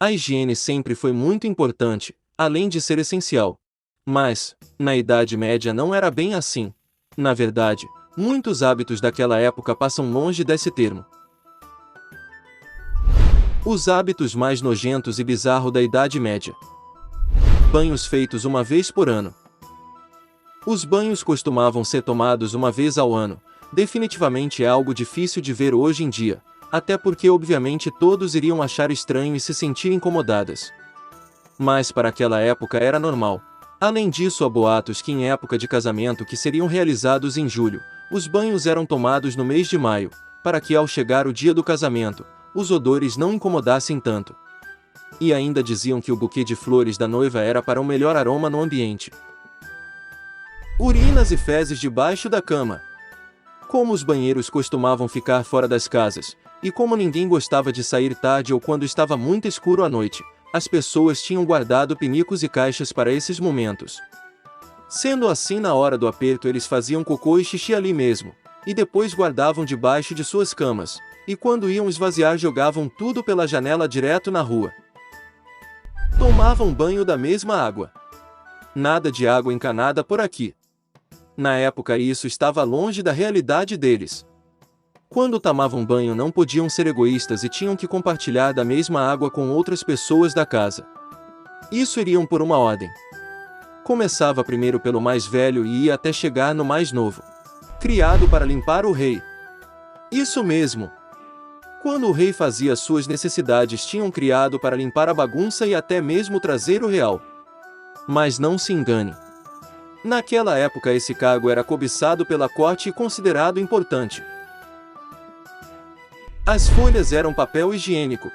A higiene sempre foi muito importante, além de ser essencial. Mas, na Idade Média não era bem assim. Na verdade, muitos hábitos daquela época passam longe desse termo. Os hábitos mais nojentos e bizarros da Idade Média. Banhos feitos uma vez por ano. Os banhos costumavam ser tomados uma vez ao ano. Definitivamente é algo difícil de ver hoje em dia, até porque obviamente todos iriam achar estranho e se sentir incomodadas. Mas para aquela época era normal. Além disso, há boatos que em época de casamento que seriam realizados em julho, os banhos eram tomados no mês de maio, para que ao chegar o dia do casamento, os odores não incomodassem tanto. E ainda diziam que o buquê de flores da noiva era para um melhor aroma no ambiente. Urinas e fezes debaixo da cama. Como os banheiros costumavam ficar fora das casas, e como ninguém gostava de sair tarde ou quando estava muito escuro à noite, as pessoas tinham guardado pinicos e caixas para esses momentos. Sendo assim, na hora do aperto eles faziam cocô e xixi ali mesmo, e depois guardavam debaixo de suas camas, e quando iam esvaziar jogavam tudo pela janela direto na rua. Tomavam banho da mesma água. Nada de água encanada por aqui. Na época isso estava longe da realidade deles. Quando tomavam banho não podiam ser egoístas e tinham que compartilhar da mesma água com outras pessoas da casa. Isso iriam por uma ordem. Começava primeiro pelo mais velho e ia até chegar no mais novo. Criado para limpar o rei. Isso mesmo. Quando o rei fazia suas necessidades tinham criado para limpar a bagunça e até mesmo trazer o real. Mas não se engane. Naquela época esse cargo era cobiçado pela corte e considerado importante. As folhas eram papel higiênico.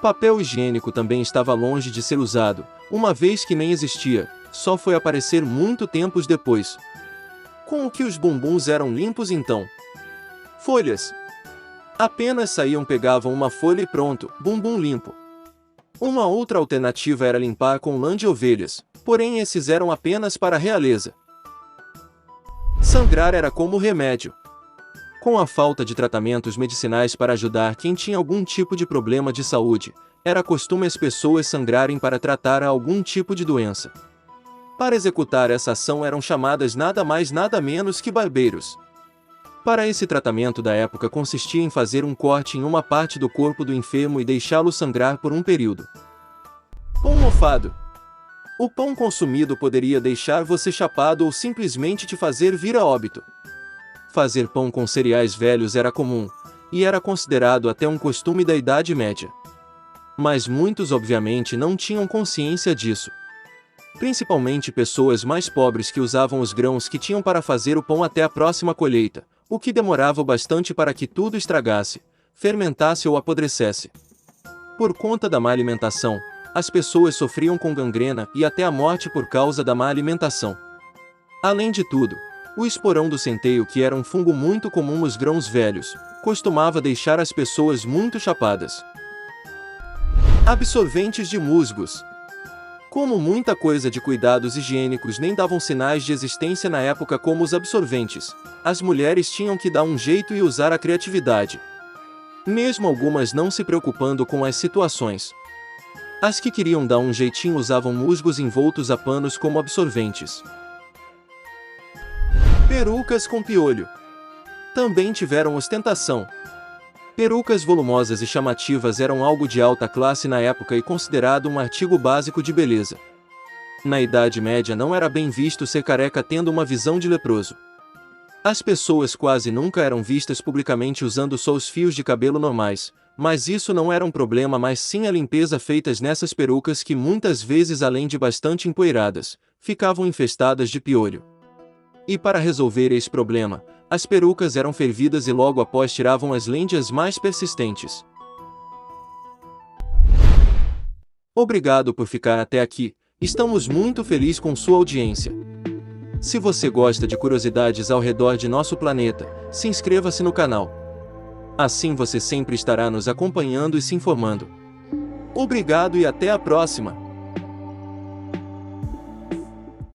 Papel higiênico também estava longe de ser usado, uma vez que nem existia, só foi aparecer muito tempos depois. Com o que os bumbuns eram limpos então? Folhas. Apenas saíam, pegavam uma folha e pronto, bumbum limpo. Uma outra alternativa era limpar com lã de ovelhas, porém esses eram apenas para a realeza. Sangrar era como remédio. Com a falta de tratamentos medicinais para ajudar quem tinha algum tipo de problema de saúde, era costume as pessoas sangrarem para tratar algum tipo de doença. Para executar essa ação eram chamadas nada mais nada menos que barbeiros. Para esse tratamento da época consistia em fazer um corte em uma parte do corpo do enfermo e deixá-lo sangrar por um período. Pão mofado. O pão consumido poderia deixar você chapado ou simplesmente te fazer vir a óbito. Fazer pão com cereais velhos era comum, e era considerado até um costume da Idade Média. Mas muitos obviamente não tinham consciência disso. Principalmente pessoas mais pobres que usavam os grãos que tinham para fazer o pão até a próxima colheita, o que demorava bastante para que tudo estragasse, fermentasse ou apodrecesse. Por conta da má alimentação, as pessoas sofriam com gangrena e até a morte por causa da má alimentação. Além de tudo, o esporão do centeio, que era um fungo muito comum nos grãos velhos, costumava deixar as pessoas muito chapadas. Absorventes de musgos. Como muita coisa de cuidados higiênicos nem davam sinais de existência na época como os absorventes, as mulheres tinham que dar um jeito e usar a criatividade. Mesmo algumas não se preocupando com as situações. As que queriam dar um jeitinho usavam musgos envoltos a panos como absorventes. Perucas com piolho. Também tiveram ostentação. Perucas volumosas e chamativas eram algo de alta classe na época e considerado um artigo básico de beleza. Na Idade Média não era bem visto ser careca, tendo uma visão de leproso. As pessoas quase nunca eram vistas publicamente usando só os fios de cabelo normais, mas isso não era um problema, mas sim a limpeza feita nessas perucas que muitas vezes, além de bastante empoeiradas, ficavam infestadas de piolho. E para resolver esse problema, as perucas eram fervidas e logo após tiravam as lêndias mais persistentes. Obrigado por ficar até aqui, estamos muito felizes com sua audiência. Se você gosta de curiosidades ao redor de nosso planeta, se inscreva-se no canal. Assim você sempre estará nos acompanhando e se informando. Obrigado e até a próxima!